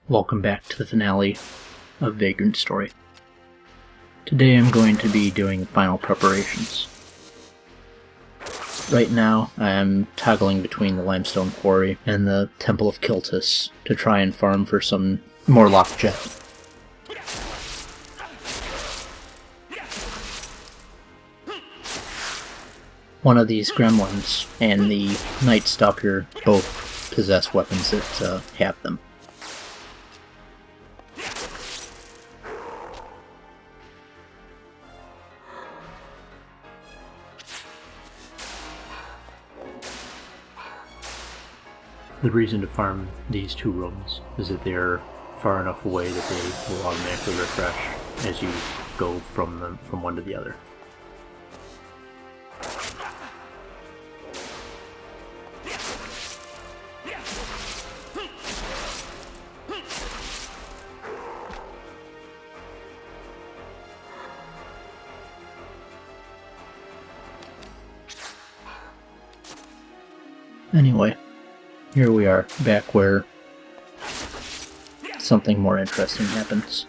Welcome back to the finale of Vagrant story. Today I'm going to be doing final preparations. Right now I am toggling between the limestone quarry and the Temple of Kiltis to try and farm for some more lockjet. One of these gremlins and the Night Stalker both possess weapons that have them. The reason to farm these two rooms is that they're far enough away that they will automatically refresh as you go from one to the other. Anyway, here we are, back where something more interesting happens.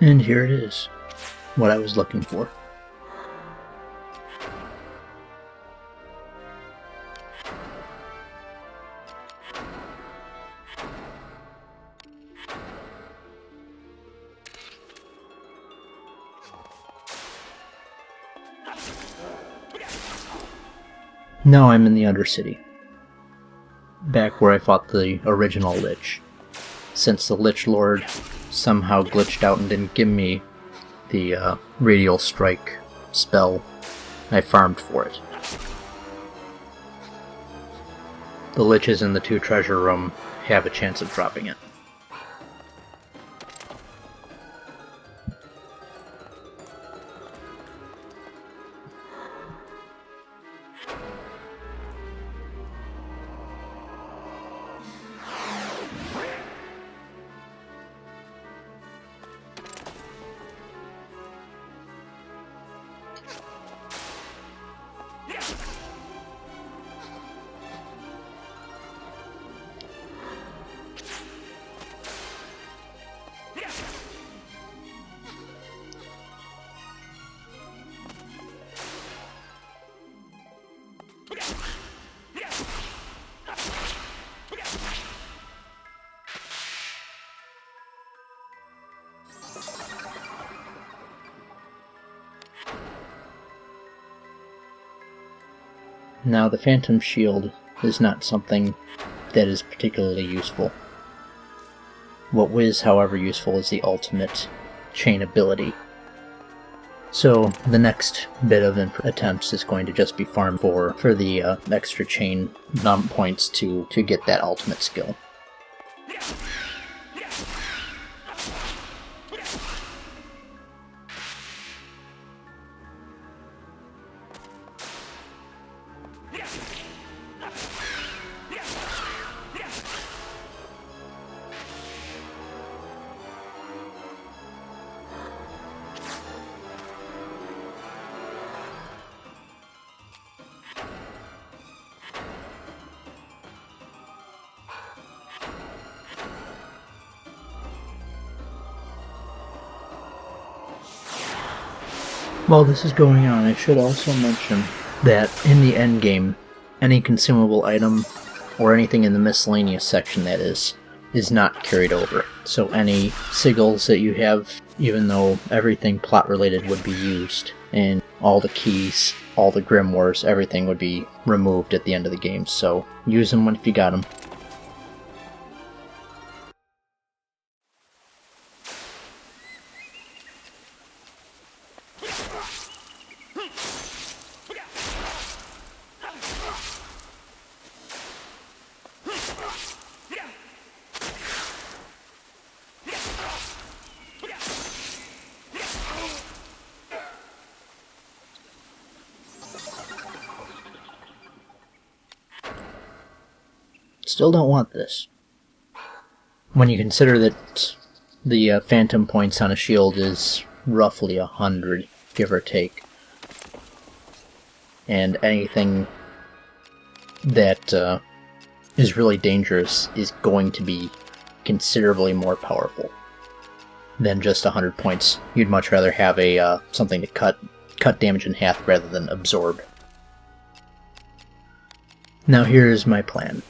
And here it is, what I was looking for. Now I'm in the Undercity, back where I fought the original Lich, since the Lich Lord somehow glitched out and didn't give me the Radial Strike spell. I farmed for it. The Liches in the 2 treasure room have a chance of dropping it. Now, the Phantom Shield is not something that is particularly useful. What is, however, useful is the ultimate chain ability. So, the next bit of attempts is going to just be farm for the extra chain points to get that ultimate skill. While this is going on, I should also mention that in the endgame, any consumable item, or anything in the miscellaneous section that is not carried over. So any sigils that you have, even though everything plot related would be used, and all the keys, all the grimoires, everything would be removed at the end of the game. So use them if you got them. Still don't want this. When you consider that the phantom points on a shield is roughly 100, give or take, and anything that is really dangerous is going to be considerably more powerful than just 100 points. You'd much rather have a something to cut damage in half rather than absorb. Now here's my plan.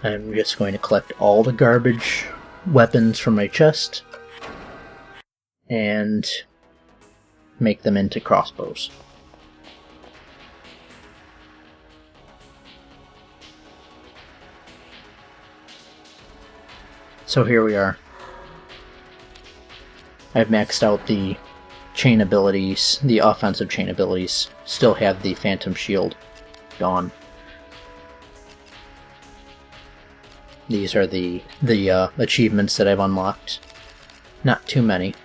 I'm just going to collect all the garbage weapons from my chest and make them into crossbows. So here we are. I've maxed out the chain abilities, the offensive chain abilities. Still have the phantom shield gone. These are the achievements that I've unlocked. Not too many.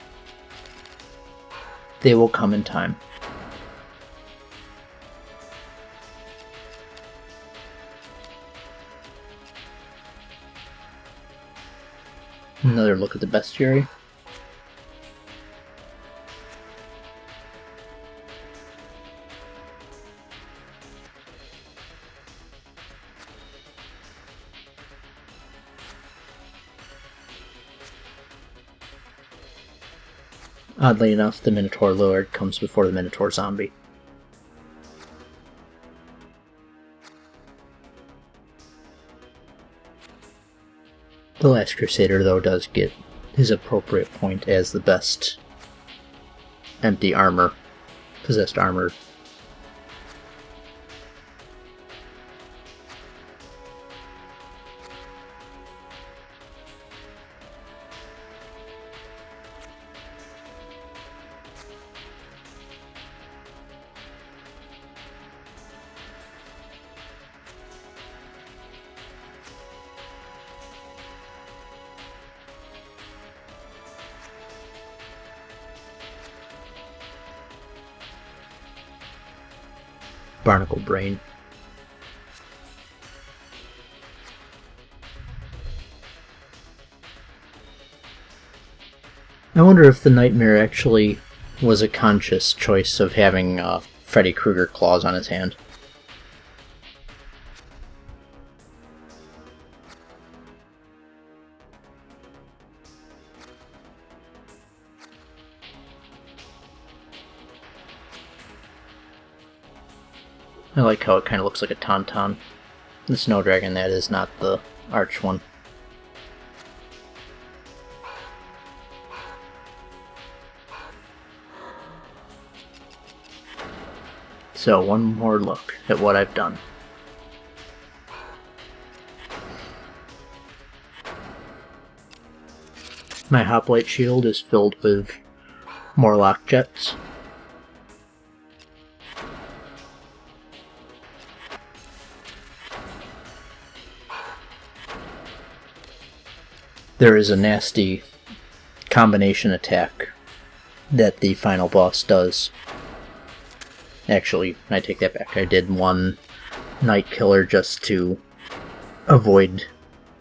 They will come in time. Another look at the bestiary. Oddly enough, the Minotaur Lord comes before the Minotaur Zombie. The Last Crusader, though, does get his appropriate point as the best empty armor, possessed armor. Barnacle Brain. I wonder if the Nightmare actually was a conscious choice of having Freddy Krueger claws on his hand. I like how it kind of looks like a tauntaun. The snow dragon, that is, not the arch one. So, one more look at what I've done. My hoplite shield is filled with Morlock jets. There is a nasty combination attack that the final boss does. Actually, I take that back. I did one Night Killer just to avoid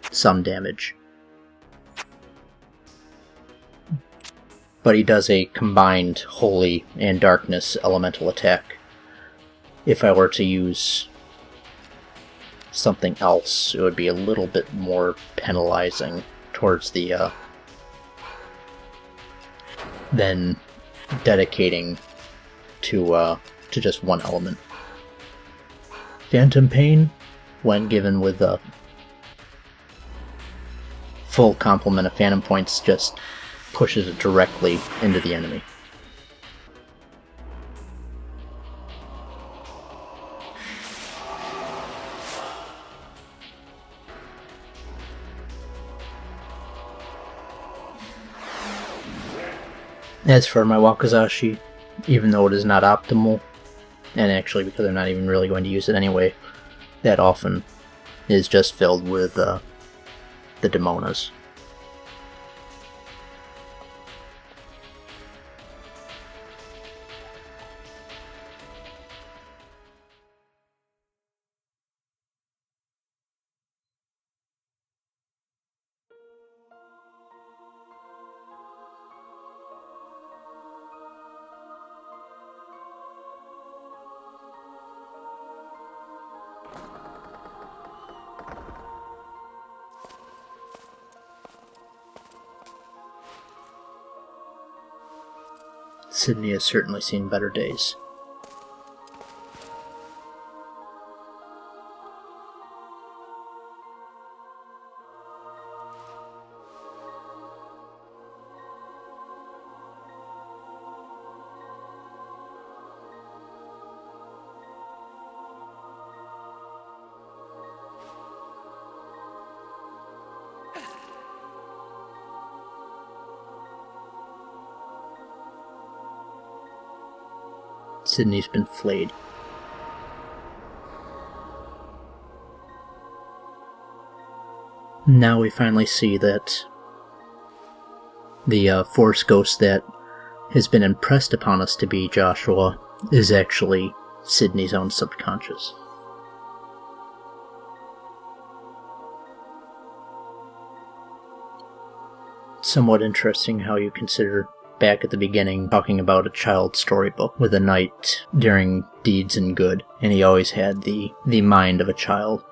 some damage. But he does a combined Holy and Darkness elemental attack. If I were to use something else, it would be a little bit more penalizing towards the than dedicating to just one element. Phantom Pain, when given with a full complement of Phantom Points, just pushes it directly into the enemy. As for my Wakizashi, even though it is not optimal, and actually because I'm not even really going to use it anyway that often, is just filled with the Demonas. Sydney has certainly seen better days. Sydney's been flayed. Now we finally see that the Force Ghost that has been impressed upon us to be Joshua is actually Sydney's own subconscious. Somewhat interesting how you consider back at the beginning talking about a child's storybook with a knight doing deeds and good, and he always had the mind of a child.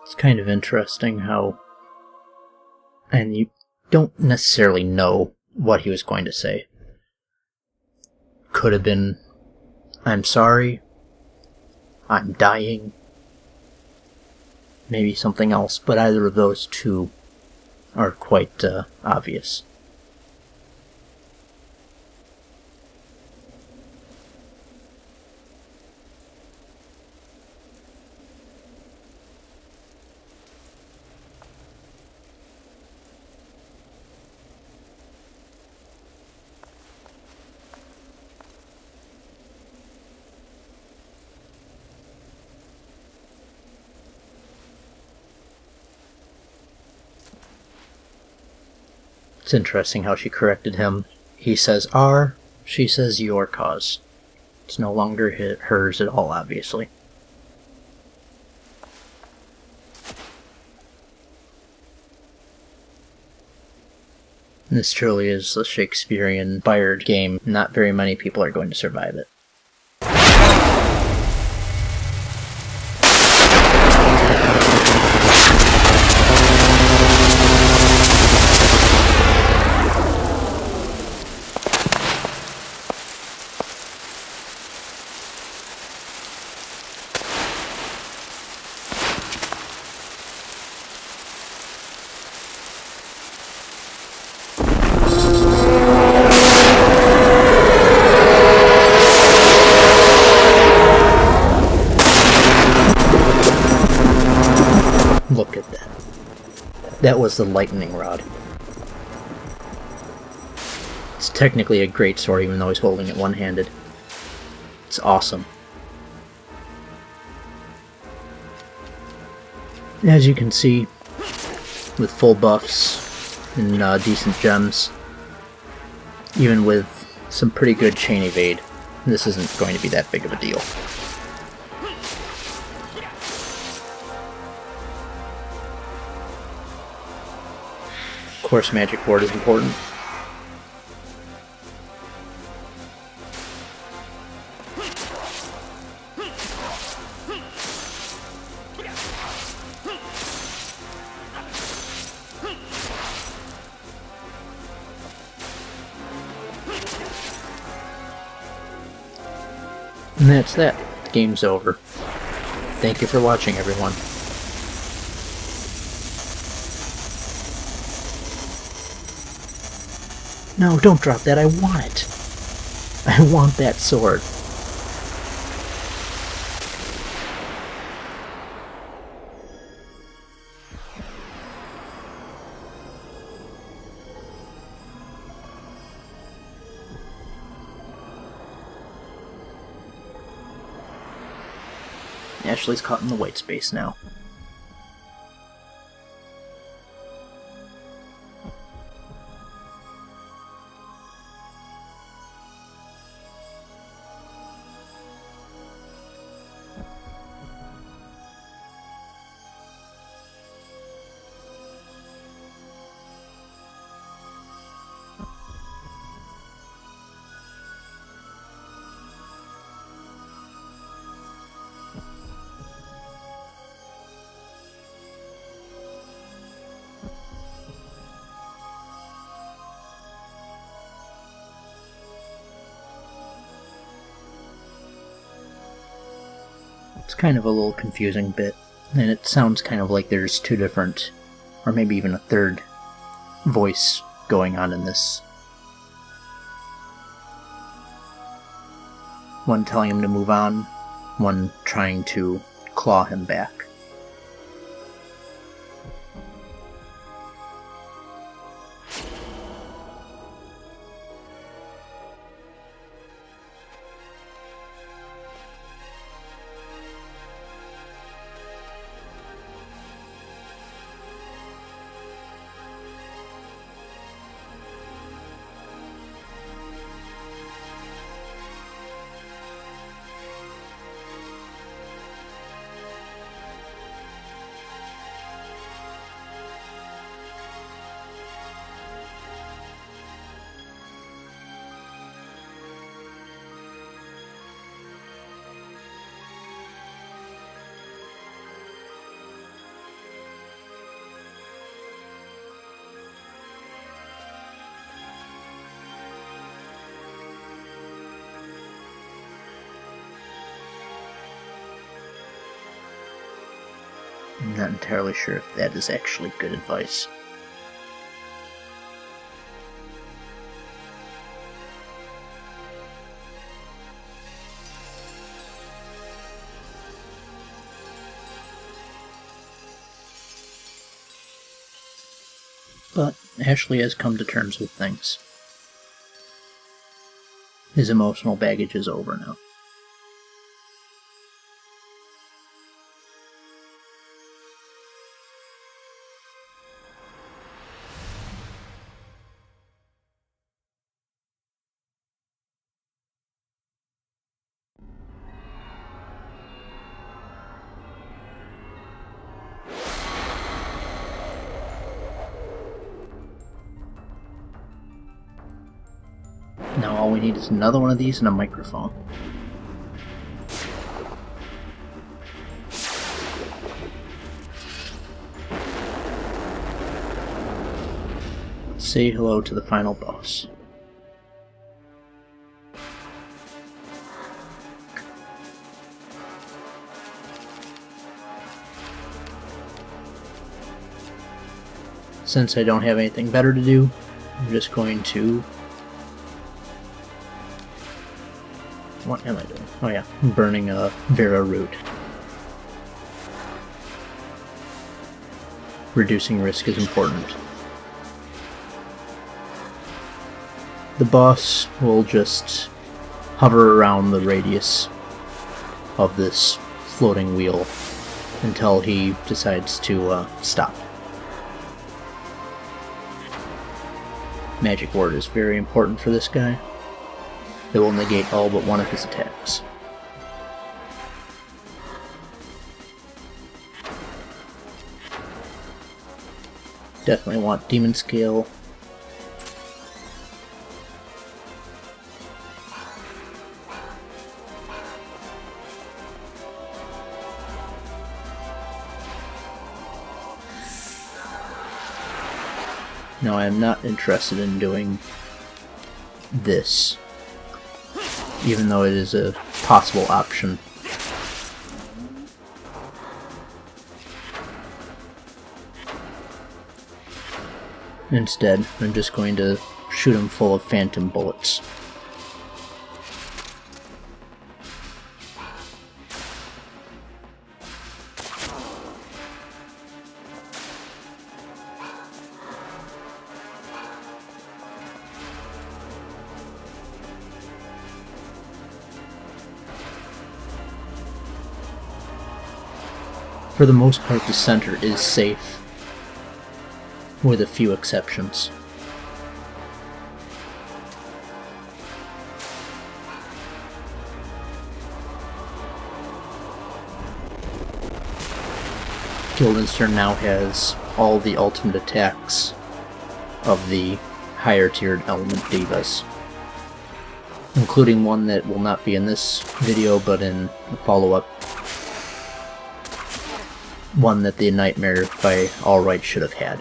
It's kind of interesting how, and you don't necessarily know what he was going to say. Could have been, I'm sorry, I'm dying, maybe something else, but either of those two are quite obvious. It's interesting how she corrected him. He says our, she says your cause. It's no longer hers at all, obviously. This truly is a Shakespearean-inspired game. Not very many people are going to survive it. Look at that. That was the lightning rod. It's technically a great sword even though he's holding it one-handed. It's awesome. As you can see, with full buffs and decent gems, even with some pretty good chain evade, this isn't going to be that big of a deal. Of course, Magic Ward is important. And that's that. The game's over. Thank you for watching, everyone. No, don't drop that. I want it. I want that sword. Ashley's caught in the white space now. It's kind of a little confusing bit, and it sounds kind of like there's two different, or maybe even a third, voice going on in this. One telling him to move on, one trying to claw him back. I'm not entirely sure if that is actually good advice. But Ashley has come to terms with things. His emotional baggage is over now. Now all we need is another one of these and a microphone. Say hello to the final boss. Since I don't have anything better to do, I'm just going to... What am I doing? Oh yeah, I'm burning a Vera root. Reducing risk is important. The boss will just hover around the radius of this floating wheel until he decides to stop. Magic Ward is very important for this guy. It will negate all but one of his attacks. Definitely want Demon Scale. Now I am not interested in doing this, even though it is a possible option. Instead, I'm just going to shoot him full of phantom bullets. For the most part, the center is safe, with a few exceptions. Guildenstern now has all the ultimate attacks of the higher tiered element divas, including one that will not be in this video but in the follow-up. One that the Nightmare by all rights should have had.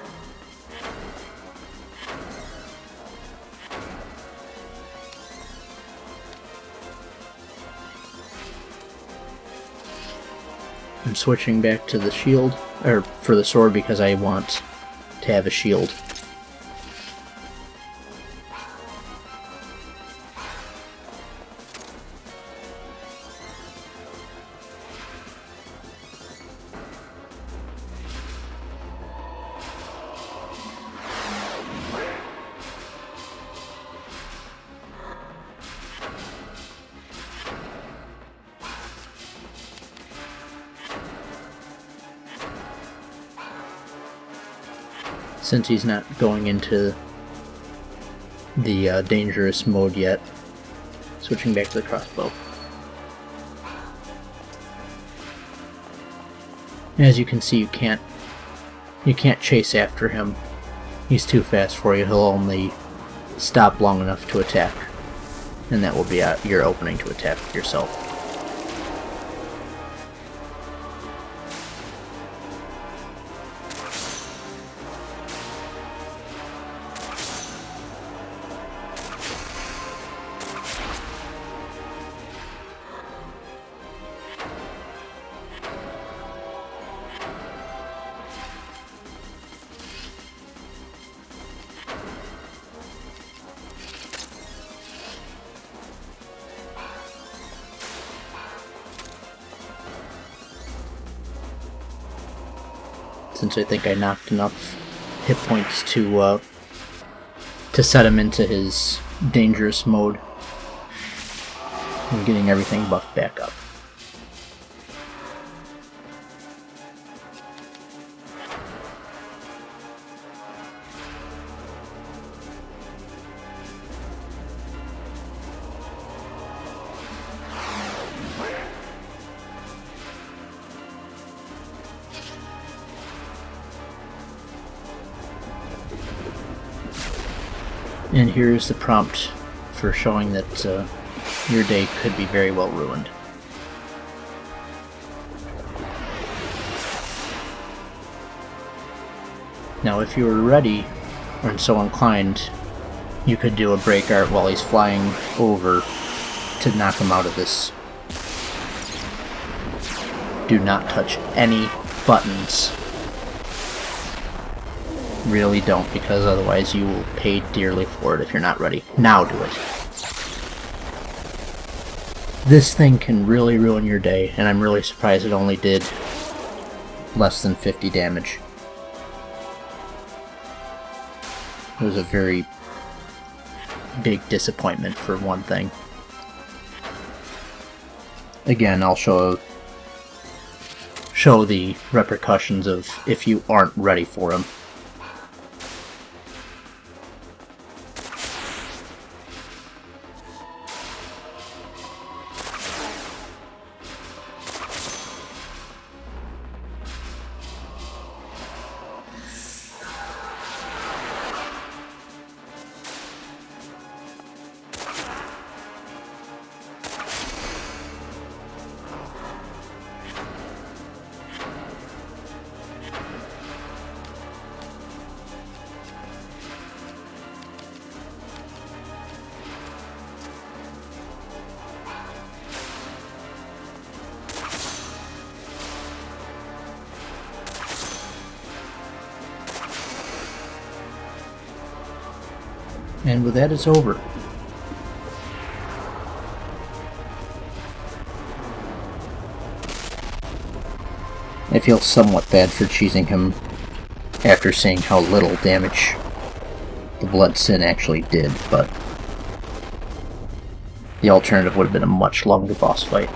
I'm switching back to the shield, or for the sword, because I want to have a shield. Since he's not going into the dangerous mode yet, switching back to the crossbow. As you can see, you can't chase after him. He's too fast for you. He'll only stop long enough to attack, and that will be your opening to attack yourself. Since I think I knocked enough hit points to set him into his dangerous mode, and getting everything buffed back up. And here's the prompt for showing that your day could be very well ruined. Now, if you were ready, or so inclined, you could do a break art while he's flying over to knock him out of this. Do not touch any buttons. Really don't, because otherwise you will pay dearly for it if you're not ready. Now do it. This thing can really ruin your day, and I'm really surprised it only did less than 50 damage. It was a very big disappointment for one thing. Again, I'll show the repercussions of if you aren't ready for him. And with that, it's over. I feel somewhat bad for cheesing him after seeing how little damage the Blood Sin actually did, but the alternative would have been a much longer boss fight.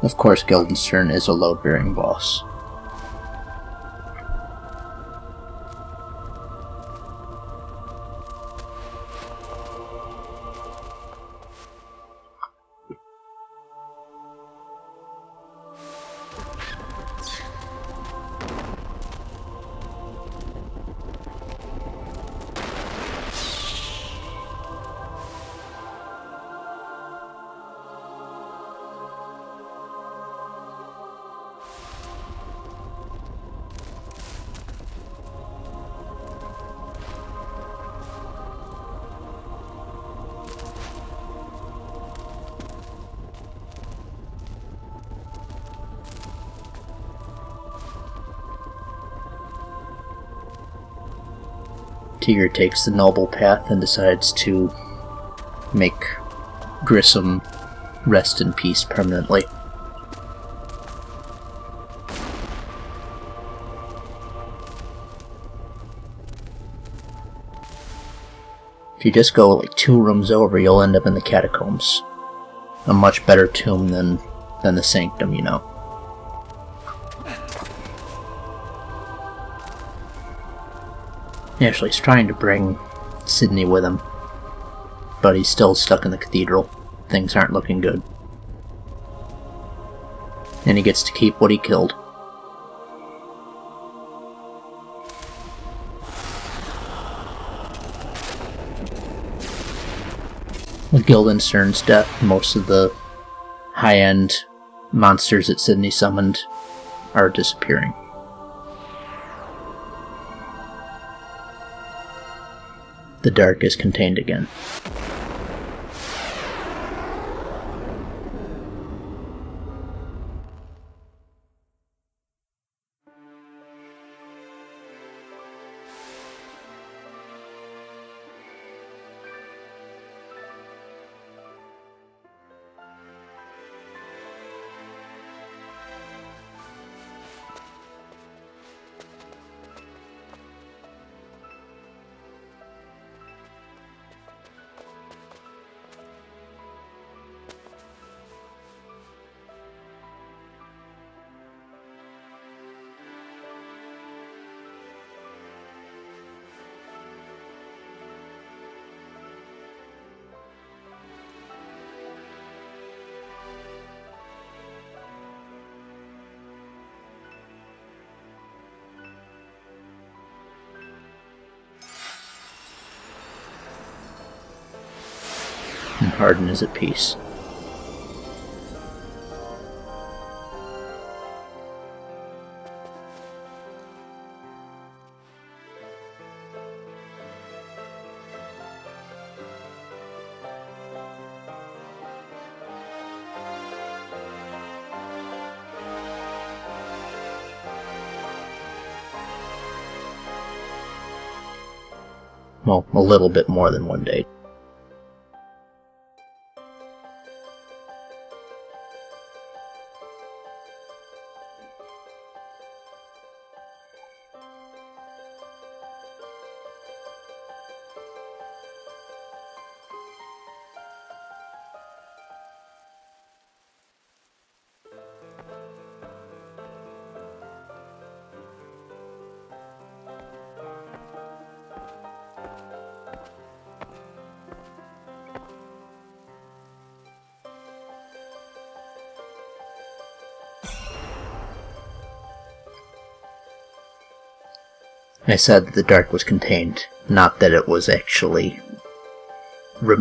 Of course, Guildenstern is a load-bearing boss. Tigger takes the noble path and decides to make Grissom rest in peace permanently. If you just go like 2 rooms over, you'll end up in the catacombs. A much better tomb than the Sanctum, you know. Actually, he's trying to bring Sydney with him, but he's still stuck in the cathedral. Things aren't looking good. And he gets to keep what he killed. With Guildenstern's death, most of the high-end monsters that Sydney summoned are disappearing. The dark is contained again. And Hardin is at peace. Well, a little bit more than 1 day. I said that the dark was contained, not that it was actually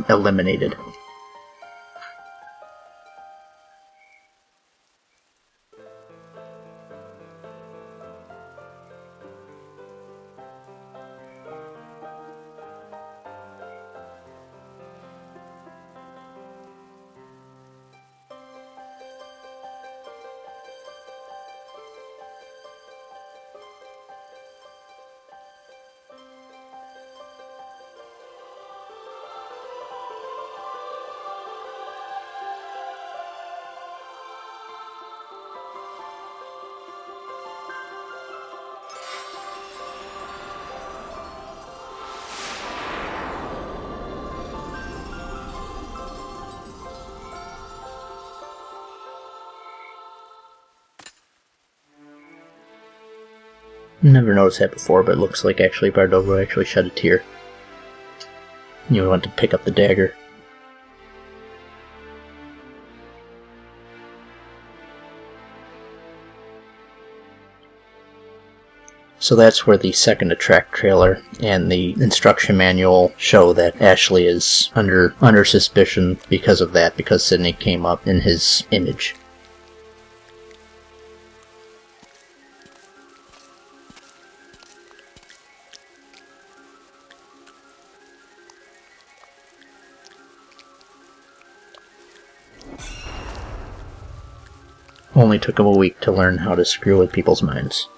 eliminated. Never noticed that before, but it looks like actually Bardovo actually shed a tear. You went to pick up the dagger. So that's where the second Attract trailer and the instruction manual show that Ashley is under suspicion because of that, because Sydney came up in his image. Only took him a week to learn how to screw with people's minds.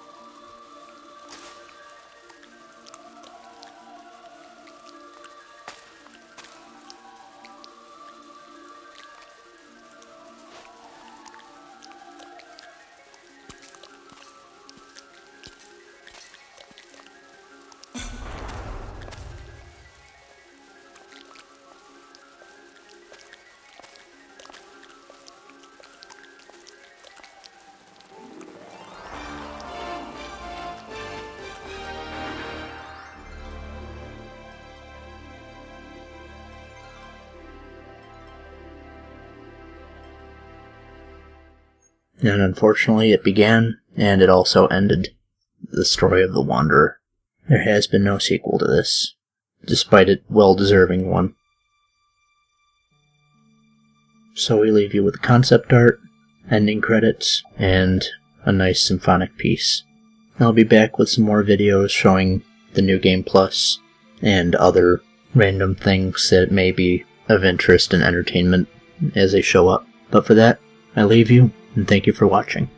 And unfortunately it began, and it also ended. The story of the Wanderer. There has been no sequel to this, despite it well-deserving one. So we leave you with concept art, ending credits, and a nice symphonic piece. I'll be back with some more videos showing the New Game Plus, and other random things that may be of interest and entertainment as they show up. But for that, I leave you, and thank you for watching.